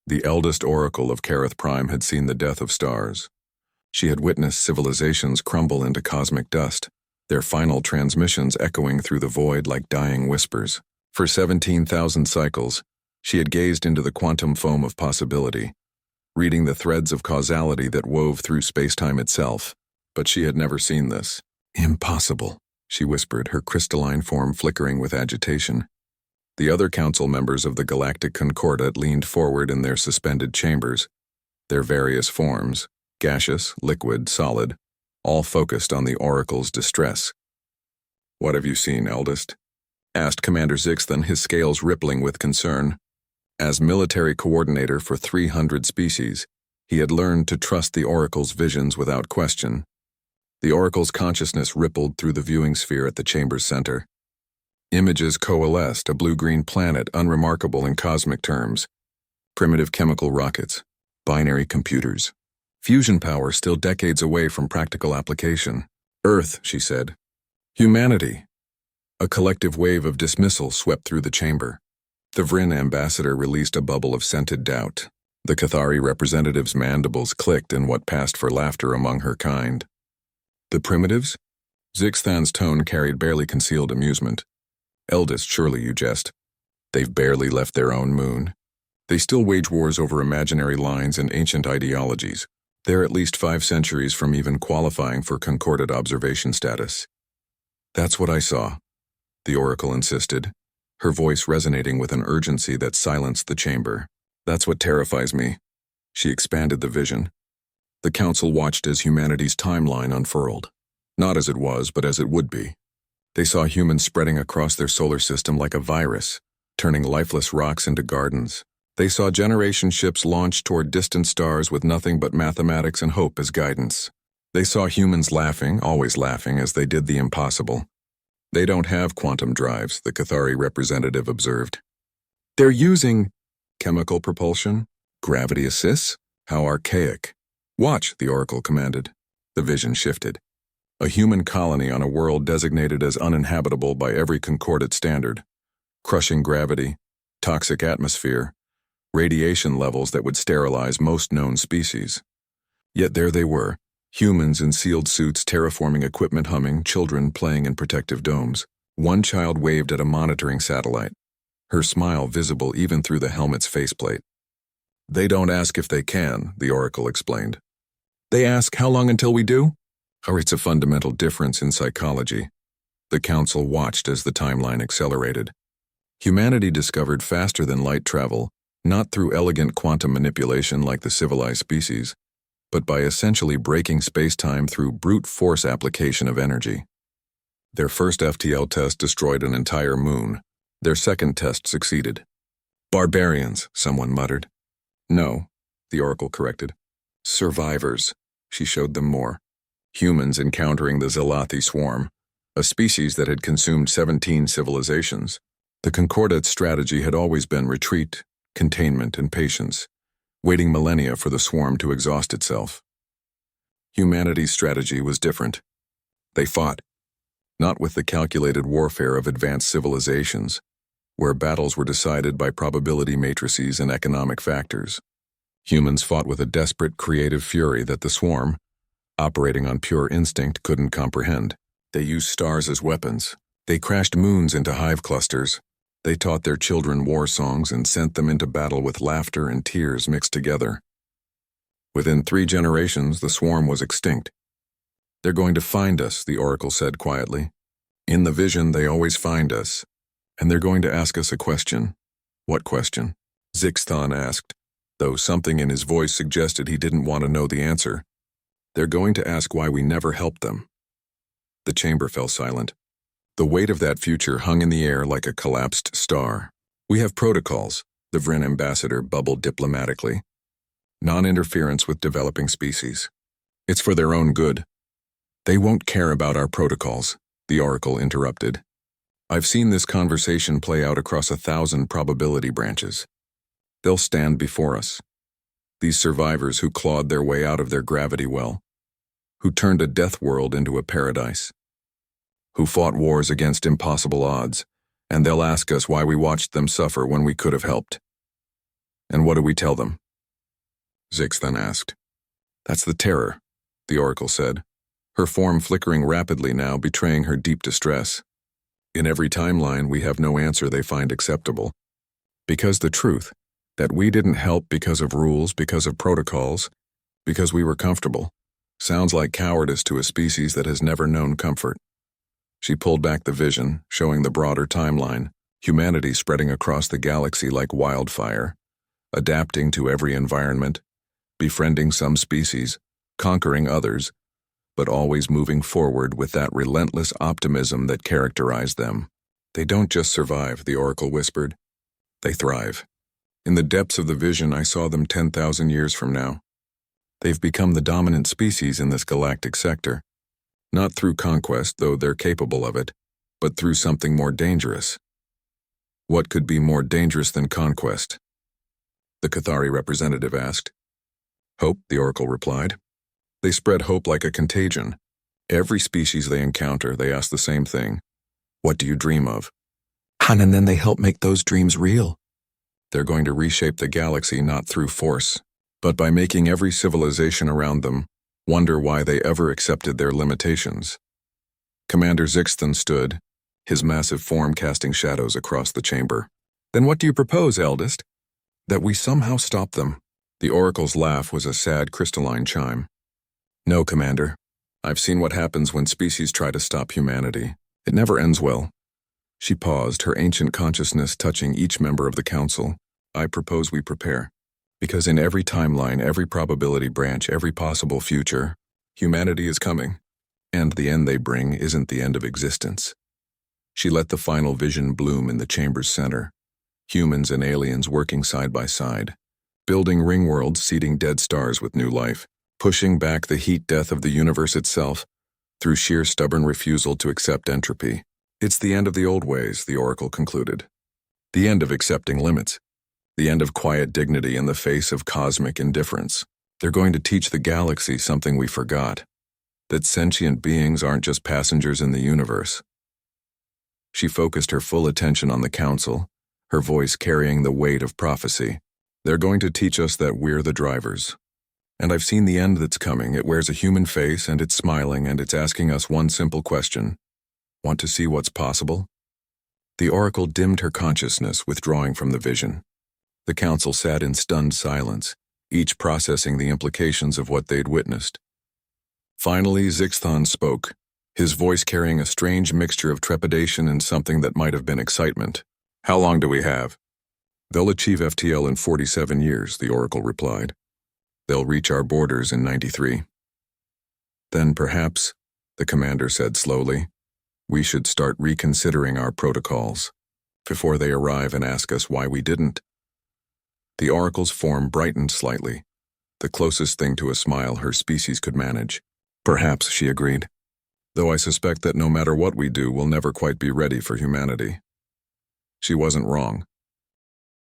The eldest oracle of Kareth Prime had seen the death of stars. She had witnessed civilizations crumble into cosmic dust, their final transmissions echoing through the void like dying whispers. For 17,000 cycles, she had gazed into the quantum foam of possibility, reading the threads of causality that wove through spacetime itself, but she had never seen this. "Impossible," she whispered, her crystalline form flickering with agitation. The other council members of the Galactic Concordat leaned forward in their suspended chambers, their various forms, gaseous, liquid, solid, all focused on the oracle's distress. "What have you seen, eldest?" asked Commander Zixthan, his scales rippling with concern. As military coordinator for 300 species, he had learned to trust the oracle's visions without question. The oracle's consciousness rippled through the viewing sphere at the chamber's center. Images coalesced, a blue-green planet unremarkable in cosmic terms, primitive chemical rockets, binary computers, fusion power still decades away from practical application. "Earth," she said. "Humanity." A collective wave of dismissal swept through the chamber. The Vryn ambassador released a bubble of scented doubt. The Cathari representative's mandibles clicked in what passed for laughter among her kind. "The primitives?" Zixthan's tone carried barely concealed amusement. "Eldest, surely you jest. They've barely left their own moon. They still wage wars over imaginary lines and ancient ideologies. They're at least 5 centuries from even qualifying for Concordat observation status." "That's what I saw," the oracle insisted, her voice resonating with an urgency that silenced the chamber. "That's what terrifies me." She expanded the vision. The council watched as humanity's timeline unfurled. Not as it was, but as it would be. They saw humans spreading across their solar system like a virus, turning lifeless rocks into gardens. They saw generation ships launched toward distant stars with nothing but mathematics and hope as guidance. They saw humans laughing, always laughing, as they did the impossible. "They don't have quantum drives," the Cathari representative observed. "They're using chemical propulsion? Gravity assists? How archaic." "Watch," the oracle commanded. The vision shifted. A human colony on a world designated as uninhabitable by every Concordat standard. Crushing gravity, toxic atmosphere, radiation levels that would sterilize most known species. Yet there they were, humans in sealed suits, terraforming equipment humming, children playing in protective domes. One child waved at a monitoring satellite, her smile visible even through the helmet's faceplate. "They don't ask if they can," the oracle explained. "They ask, how long until we do?" Or it's a fundamental difference in psychology. The council watched as the timeline accelerated. Humanity discovered faster than light travel, not through elegant quantum manipulation like the civilized species, but by essentially breaking space-time through brute force application of energy. Their first FTL test destroyed an entire moon. Their second test succeeded. "Barbarians," someone muttered. "No," the oracle corrected. "Survivors." She showed them more. Humans encountering the Zelathi swarm, a species that had consumed 17 civilizations. The Concordat's strategy had always been retreat, containment, and patience, waiting millennia for the swarm to exhaust itself. Humanity's strategy was different. They fought, not with the calculated warfare of advanced civilizations, where battles were decided by probability matrices and economic factors. Humans fought with a desperate creative fury that the swarm, operating on pure instinct, couldn't comprehend. They used stars as weapons. They crashed moons into hive clusters. They taught their children war songs and sent them into battle with laughter and tears mixed together. Within 3 generations, the swarm was extinct. "They're going to find us," the oracle said quietly. "In the vision, they always find us. And they're going to ask us a question." "What question?" Zixthan asked, though something in his voice suggested he didn't want to know the answer. "They're going to ask why we never helped them." The chamber fell silent. The weight of that future hung in the air like a collapsed star. "We have protocols," the Vryn ambassador bubbled diplomatically. "Non-interference with developing species. It's for their own good." "They won't care about our protocols," the oracle interrupted. "I've seen this conversation play out across 1,000 probability branches. They'll stand before us. These survivors who clawed their way out of their gravity well, who turned a death world into a paradise, who fought wars against impossible odds, and they'll ask us why we watched them suffer when we could have helped." And what do we tell them? Zix then asked. That's the terror, the oracle said, her form flickering rapidly now, betraying her deep distress. In every timeline, we have no answer they find acceptable. Because the truth, that we didn't help because of rules, because of protocols, because we were comfortable, sounds like cowardice to a species that has never known comfort. She pulled back the vision, showing the broader timeline, humanity spreading across the galaxy like wildfire, adapting to every environment, befriending some species, conquering others, but always moving forward with that relentless optimism that characterized them. They don't just survive, the oracle whispered. They thrive. In the depths of the vision, I saw them 10,000 years from now. They've become the dominant species in this galactic sector. Not through conquest, though they're capable of it, but through something more dangerous. What could be more dangerous than conquest? The Cathari representative asked. Hope, the oracle replied. They spread hope like a contagion. Every species they encounter, they ask the same thing. What do you dream of? And then they help make those dreams real. They're going to reshape the galaxy not through force, but by making every civilization around them wonder why they ever accepted their limitations. Commander Zixton stood, his massive form casting shadows across the chamber. Then what do you propose, eldest? That we somehow stop them. The oracle's laugh was a sad crystalline chime. No, Commander. I've seen what happens when species try to stop humanity. It never ends well. She paused, her ancient consciousness touching each member of the council. I propose we prepare. Because in every timeline, every probability branch, every possible future, humanity is coming. And the end they bring isn't the end of existence. She let the final vision bloom in the chamber's center. Humans and aliens working side by side. Building ring worlds, seeding dead stars with new life. Pushing back the heat death of the universe itself through sheer stubborn refusal to accept entropy. It's the end of the old ways, the oracle concluded. The end of accepting limits. The end of quiet dignity in the face of cosmic indifference. They're going to teach the galaxy something we forgot. That sentient beings aren't just passengers in the universe. She focused her full attention on the council, her voice carrying the weight of prophecy. They're going to teach us that we're the drivers. And I've seen the end that's coming. It wears a human face, and it's smiling, and it's asking us one simple question. Want to see what's possible? The oracle dimmed her consciousness, withdrawing from the vision. The council sat in stunned silence, each processing the implications of what they'd witnessed. Finally, Zixthon spoke, his voice carrying a strange mixture of trepidation and something that might have been excitement. How long do we have? They'll achieve FTL in 47 years, the oracle replied. They'll reach our borders in 93. Then perhaps, the commander said slowly, we should start reconsidering our protocols before they arrive and ask us why we didn't. The oracle's form brightened slightly, the closest thing to a smile her species could manage. Perhaps, she agreed. Though I suspect that no matter what we do, we'll never quite be ready for humanity. She wasn't wrong.